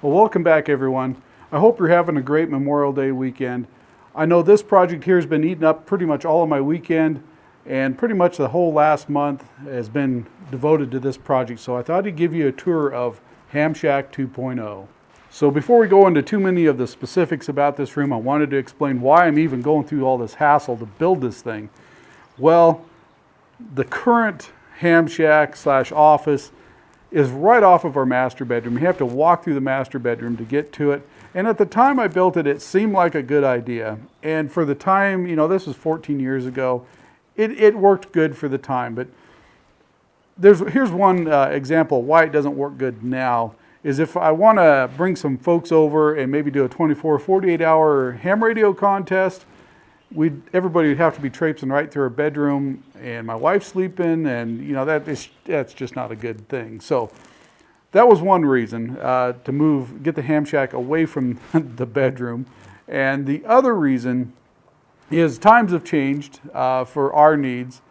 Well, welcome back everyone. I hope you're having a great Memorial Day weekend. I know this project here has been eating up pretty much all of my weekend, and pretty much the whole last month has been devoted to this project. So I thought I'd give you a tour of HAMSHACK 2.0. So before we go into too many of the specifics about this room, I wanted to explain why I'm even going through all this hassle to build this thing. Well, the current HAMSHACK / office is right off of our master bedroom. You have to walk through the master bedroom to get to it. And at the time I built it, it seemed like a good idea. And for the time, you know, this was 14 years ago, it worked good for the time. But here's one example of why it doesn't work good now, is if I want to bring some folks over and maybe do a 24, 48-hour ham radio contest, everybody would have to be traipsing right through our bedroom, and my wife's sleeping, and you know that's just not a good thing. So that was one reason to get the HAMSHACK away from the bedroom. And the other reason is times have changed for our needs,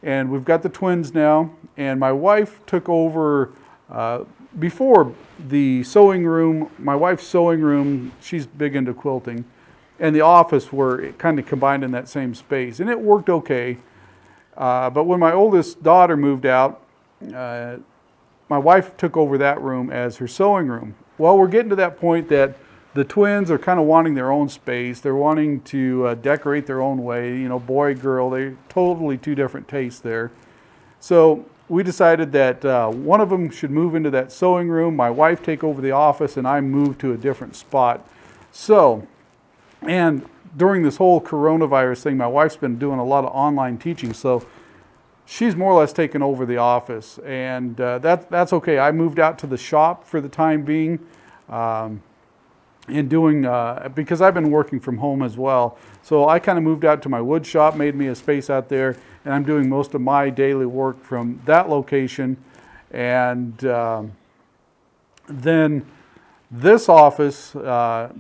and we've got the twins now, and my wife took over before the sewing room. My wife's sewing room, she's big into quilting, and the office were kind of combined in that same space, and it worked okay. But when my oldest daughter moved out, my wife took over that room as her sewing room. Well, we're getting to that point that the twins are kind of wanting their own space. They're wanting to decorate their own way, you know, boy, girl, they're totally two different tastes there. So we decided that one of them should move into that sewing room, my wife take over the office, and I move to a different spot. So, and during this whole coronavirus thing, my wife's been doing a lot of online teaching, so she's more or less taken over the office, and that's okay. I moved out to the shop for the time being, and doing because I've been working from home as well. So I kind of moved out to my wood shop, made me a space out there, and I'm doing most of my daily work from that location. And then this office,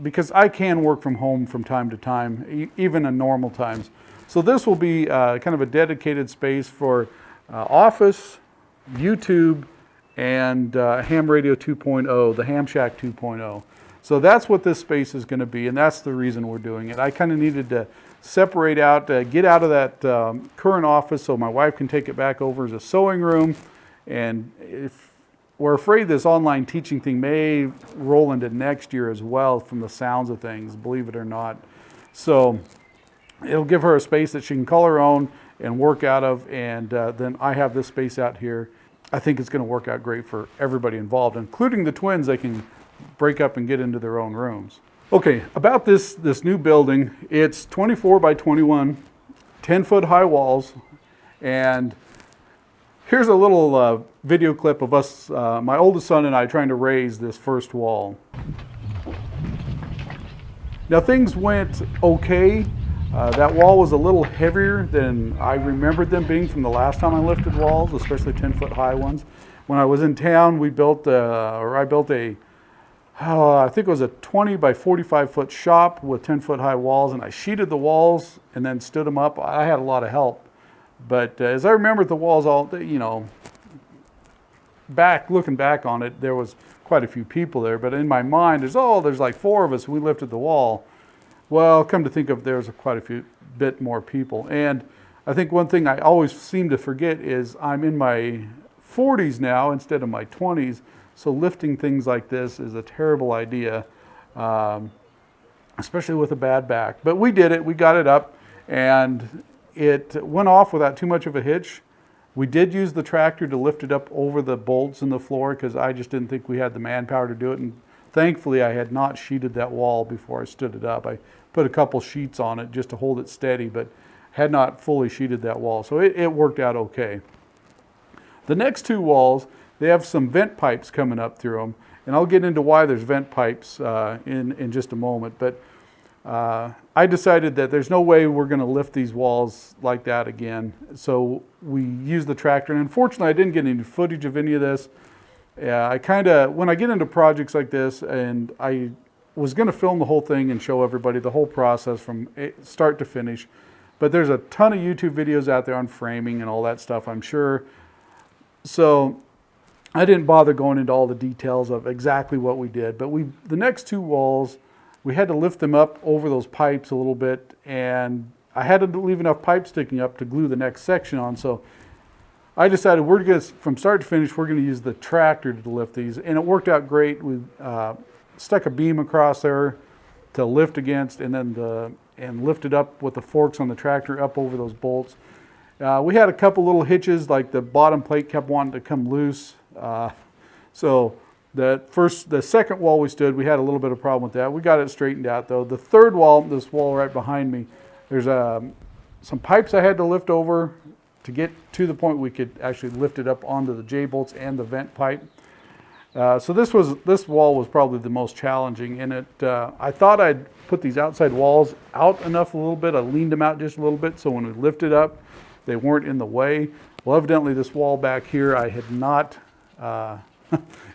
because I can work from home from time to time, even in normal times. So this will be kind of a dedicated space for office, YouTube, and Ham Radio 2.0, the HAMSHACK 2.0. So that's what this space is going to be, and that's the reason we're doing it. I kind of needed to separate out, get out of that current office so my wife can take it back over as a sewing room. And if we're afraid this online teaching thing may roll into next year as well from the sounds of things, believe it or not. So it'll give her a space that she can call her own and work out of, and then I have this space out here. I think it's going to work out great for everybody involved, including the twins. They can break up and get into their own rooms. Okay, about this new building, it's 24 by 21, 10-foot high walls, and here's a little video clip of us, my oldest son and I, trying to raise this first wall. Now things went okay. That wall was a little heavier than I remembered them being from the last time I lifted walls, especially 10-foot high ones. When I was in town, I built a, I think it was a 20 by 45 foot shop with 10-foot high walls, and I sheeted the walls and then stood them up. I had a lot of help. But as I remember the walls, looking back on it, there was quite a few people there. But in my mind, there's like 4 of us. We lifted the wall. Well, come to think of it, there's quite a bit more people. And I think one thing I always seem to forget is I'm in my 40s now instead of my 20s. So lifting things like this is a terrible idea, especially with a bad back. But we did it. We got it up, and it went off without too much of a hitch. We did use the tractor to lift it up over the bolts in the floor because I just didn't think we had the manpower to do it. And thankfully, I had not sheeted that wall before I stood it up. I put a couple sheets on it just to hold it steady, but had not fully sheeted that wall. So it worked out okay. The next 2 walls, they have some vent pipes coming up through them. And I'll get into why there's vent pipes in just a moment. But I decided that there's no way we're going to lift these walls like that again. So we used the tractor. And unfortunately, I didn't get any footage of any of this. When I get into projects like this, and I was going to film the whole thing and show everybody the whole process from start to finish. But there's a ton of YouTube videos out there on framing and all that stuff, I'm sure. So I didn't bother going into all the details of exactly what we did. But the next 2 walls, we had to lift them up over those pipes a little bit, and I had to leave enough pipe sticking up to glue the next section on. So I decided from start to finish, we're going to use the tractor to lift these, and it worked out great. We stuck a beam across there to lift against, and then lift it up with the forks on the tractor up over those bolts. We had a couple little hitches, like the bottom plate kept wanting to come loose. So the second wall we stood, we had a little bit of problem with that. We got it straightened out though. The third wall, this wall right behind me, there's some pipes I had to lift over to get to the point we could actually lift it up onto the J-bolts and the vent pipe. So this wall was probably the most challenging in it. I thought I'd put these outside walls out enough a little bit. I leaned them out just a little bit so when we lifted up, they weren't in the way. Well, evidently this wall back here, I had not,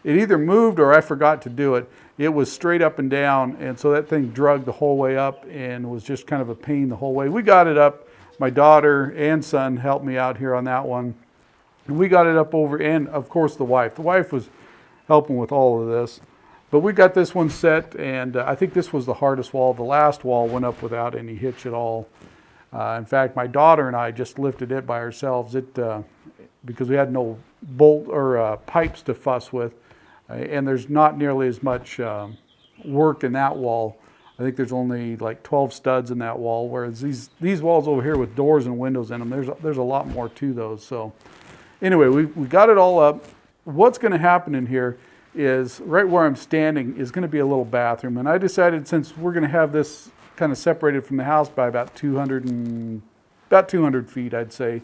it either moved or I forgot to do it. It was straight up and down, and so that thing dragged the whole way up and was just kind of a pain the whole way. We got it up. My daughter and son helped me out here on that one. And we got it up over, and of course the wife. The wife was helping with all of this. But we got this one set, and I think this was the hardest wall. The last wall went up without any hitch at all. In fact, my daughter and I just lifted it by ourselves because we had no bolt or pipes to fuss with. And there's not nearly as much work in that wall. I think there's only like 12 studs in that wall, whereas these walls over here with doors and windows in them, there's a lot more to those. So anyway, we got it all up. What's going to happen in here is right where I'm standing is going to be a little bathroom. And I decided, since we're going to have this kind of separated from the house by about 200 feet, I'd say,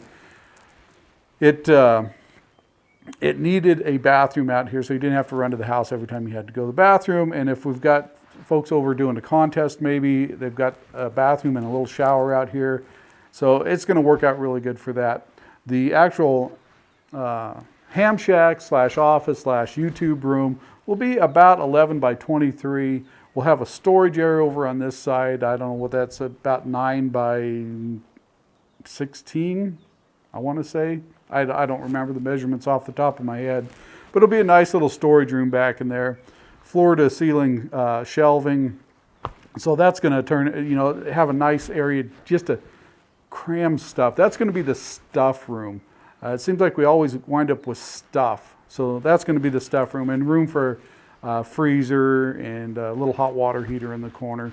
it needed a bathroom out here, so you didn't have to run to the house every time you had to go to the bathroom. And if we've got folks over doing a contest, maybe they've got a bathroom and a little shower out here. So it's going to work out really good for that. The actual HAMSHACK / office / YouTube room will be about 11 by 23. We'll have a storage area over on this side. I don't know what that's, about 9 by 16, I want to say. I don't remember the measurements off the top of my head. But it'll be a nice little storage room back in there. Floor to ceiling shelving. So that's going to have a nice area just to cram stuff. That's going to be the stuff room. It seems like we always wind up with stuff. So that's going to be the stuff room, and room for freezer and a little hot water heater in the corner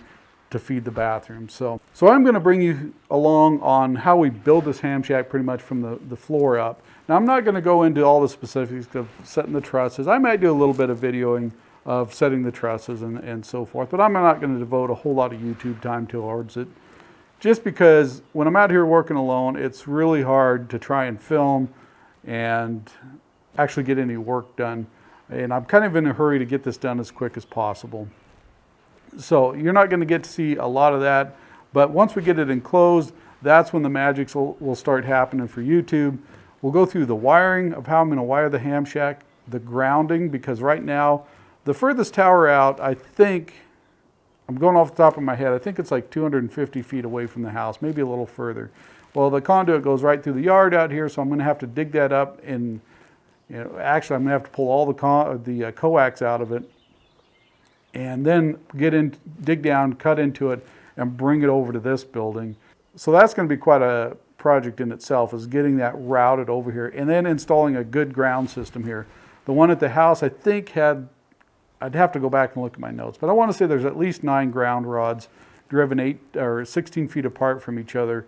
to feed the bathroom. So I'm going to bring you along on how we build this ham shack pretty much from the floor up. Now I'm not going to go into all the specifics of setting the trusses. I might do a little bit of videoing of setting the trusses and so forth, but I'm not going to devote a whole lot of YouTube time towards it. Just because when I'm out here working alone, it's really hard to try and film and actually get any work done. And I'm kind of in a hurry to get this done as quick as possible. So you're not going to get to see a lot of that, but once we get it enclosed, that's when the magics will start happening for YouTube. We'll go through the wiring of how I'm going to wire the ham shack, the grounding, because right now, the furthest tower out, I think, I'm going off the top of my head, I think it's like 250 feet away from the house, maybe a little further. Well, the conduit goes right through the yard out here, so I'm going to have to dig that up, and actually I'm going to have to pull all the coax out of it, and then dig down, cut into it, and bring it over to this building. So that's going to be quite a project in itself, is getting that routed over here, and then installing a good ground system here. The one at the house, I think I'd have to go back and look at my notes, but I want to say there's at least 9 ground rods driven 8 or 16 feet apart from each other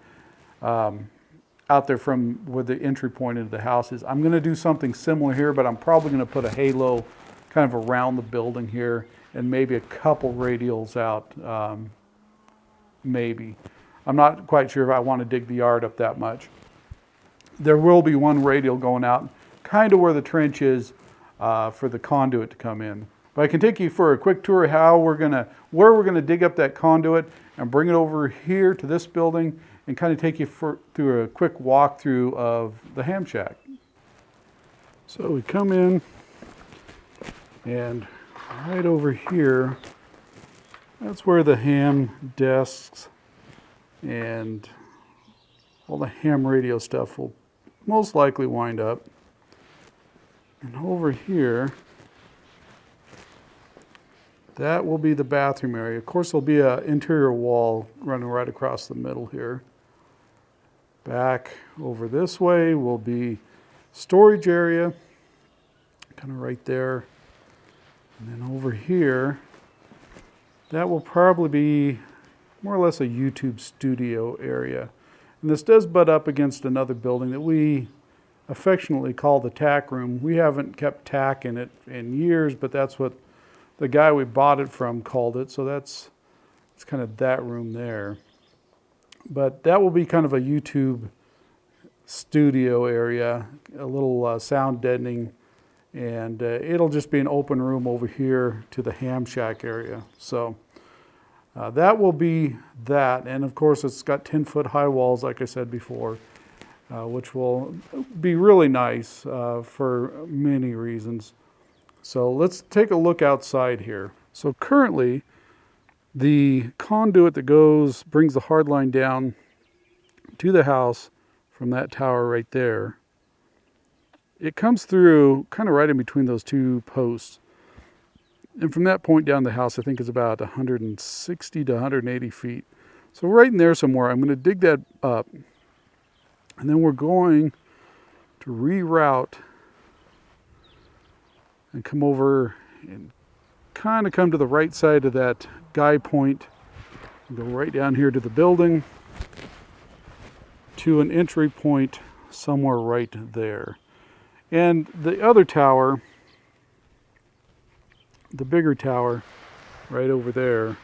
out there from where the entry point into the house is. I'm going to do something similar here, but I'm probably going to put a halo kind of around the building here, and maybe a couple radials out, maybe. I'm not quite sure if I want to dig the yard up that much. There will be one radial going out, kind of where the trench is for the conduit to come in. But I can take you for a quick tour of where we're gonna dig up that conduit and bring it over here to this building, and kind of take you through a quick walkthrough of the ham shack. So we come in, and right over here, that's where the ham desks and all the ham radio stuff will most likely wind up. And over here, that will be the bathroom area. Of course, there'll be an interior wall running right across the middle here. Back over this way will be storage area, kind of right there. And then over here, that will probably be more or less a YouTube studio area. And this does butt up against another building that we affectionately call the tack room. We haven't kept tack in it in years, but that's what the guy we bought it from called it. So it's kind of that room there. But that will be kind of a YouTube studio area, a little sound deadening, and it'll just be an open room over here to the ham shack area. So that will be that. And of course, it's got 10-foot high walls, like I said before, which will be really nice for many reasons. So let's take a look outside here. So currently, the conduit that brings the hard line down to the house from that tower right there, it comes through kind of right in between those 2 posts. And from that point down the house, I think is about 160 to 180 feet. So right in there somewhere, I'm going to dig that up. And then we're going to reroute and come over and kind of come to the right side of that guy point and go right down here to the building to an entry point somewhere right there. And the other tower, the bigger tower right over there,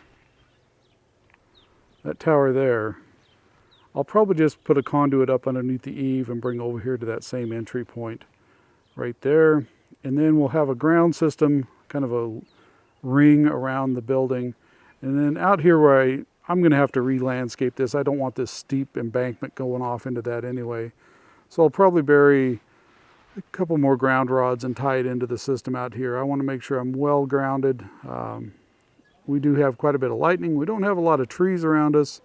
that tower there, I'll probably just put a conduit up underneath the eave and bring over here to that same entry point right there. And then we'll have a ground system, kind of a ring around the building. And then out here where I'm going to have to re-landscape this. I don't want this steep embankment going off into that anyway. So I'll probably bury a couple more ground rods and tie it into the system out here. I want to make sure I'm well grounded. We do have quite a bit of lightning. We don't have a lot of trees around us.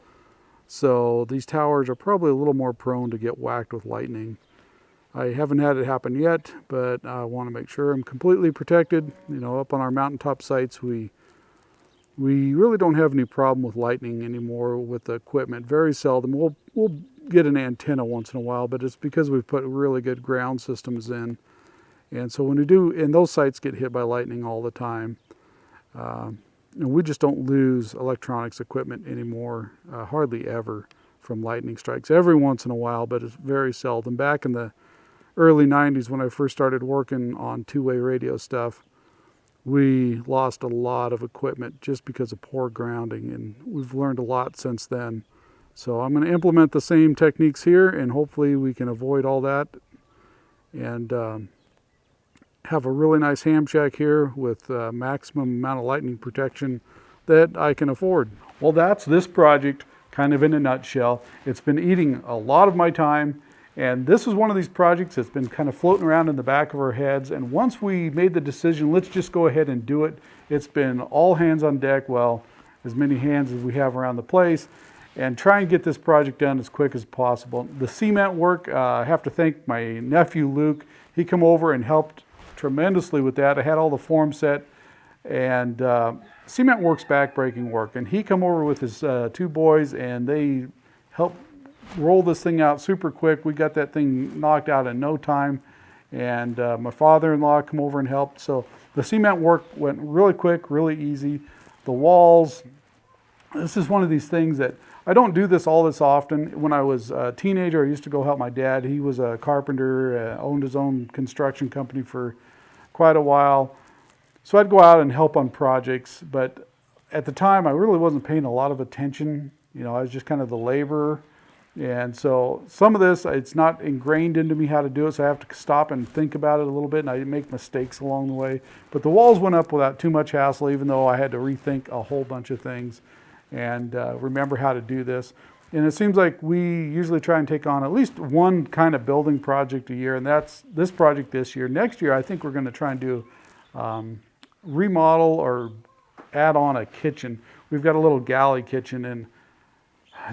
So these towers are probably a little more prone to get whacked with lightning. I haven't had it happen yet, but I want to make sure I'm completely protected. You know, up on our mountaintop sites, we really don't have any problem with lightning anymore with the equipment. Very seldom. We'll get an antenna once in a while, but it's because we've put really good ground systems in. And so when we do, and those sites get hit by lightning all the time. And we just don't lose electronics equipment anymore, hardly ever, from lightning strikes. Every once in a while, but it's very seldom. Back in the early 90s when I first started working on two-way radio stuff, we lost a lot of equipment just because of poor grounding, and we've learned a lot since then. So I'm going to implement the same techniques here, and hopefully we can avoid all that and have a really nice ham shack here with maximum amount of lightning protection that I can afford. Well, that's this project kind of in a nutshell. It's been eating a lot of my time, and this is one of these projects that's been kind of floating around in the back of our heads, and once we made the decision, let's just go ahead and do it, it's been all hands on deck, well, as many hands as we have around the place, and try and get this project done as quick as possible. The cement work, I have to thank my nephew Luke. He came over and helped tremendously with that. I had all the form set, and cement work's back-breaking work, and he come over with his two boys, and they helped roll this thing out super quick. We got that thing knocked out in no time, and my father-in-law come over and helped. So the cement work went really quick, really easy. The walls, this is one of these things that I don't do this all this often. When I was a teenager, I used to go help my dad. He was a carpenter, owned his own construction company for quite a while. So I'd go out and help on projects, but at the time I really wasn't paying a lot of attention. You know, I was just kind of the laborer. And so some of this, it's not ingrained into me how to do it, so I have to stop and think about it a little bit, and I make mistakes along the way. But the walls went up without too much hassle, even though I had to rethink a whole bunch of things and remember how to do this. And it seems like we usually try and take on at least one kind of building project a year, and that's this project this year. Next year, I think we're going to try and do remodel or add on a kitchen. We've got a little galley kitchen, and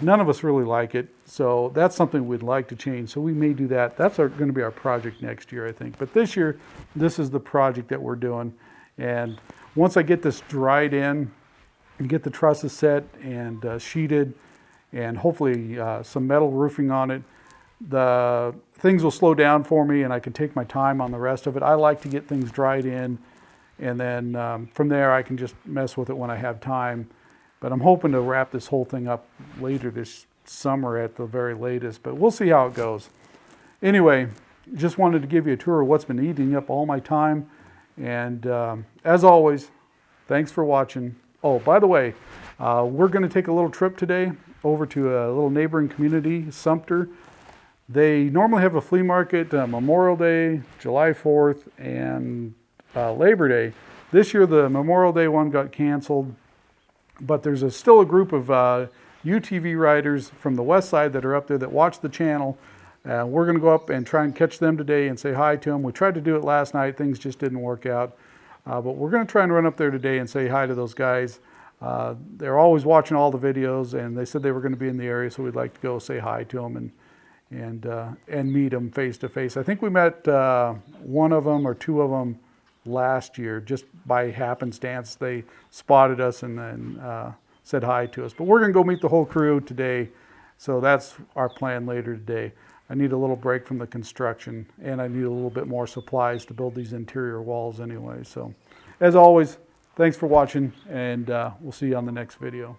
none of us really like it, so that's something we'd like to change. So we may do that. That's going to be our project next year, I think. But this year, this is the project that we're doing. And once I get this dried in and get the trusses set and sheeted, and hopefully some metal roofing on it, the things will slow down for me, and I can take my time on the rest of it. I like to get things dried in, and then from there I can just mess with it when I have time. But I'm hoping to wrap this whole thing up later this summer at the very latest, but we'll see how it goes. Anyway, just wanted to give you a tour of what's been eating up all my time. And as always, thanks for watching. Oh, by the way, we're going to take a little trip today over to a little neighboring community, Sumter. They normally have a flea market Memorial Day, July 4th, and Labor Day. This year the Memorial Day one got canceled. But there's still a group of UTV riders from the west side that are up there that watch the channel. We're going to go up and try and catch them today and say hi to them. We tried to do it last night. Things just didn't work out. But we're going to try and run up there today and say hi to those guys. They're always watching all the videos, and they said they were going to be in the area, so we'd like to go say hi to them and meet them face to face. I think we met one of them or two of them last year, just by happenstance. They spotted us and then said hi to us. But we're going to go meet the whole crew today, so that's our plan later today. I need a little break from the construction, and I need a little bit more supplies to build these interior walls anyway. So as always, thanks for watching, and we'll see you on the next video.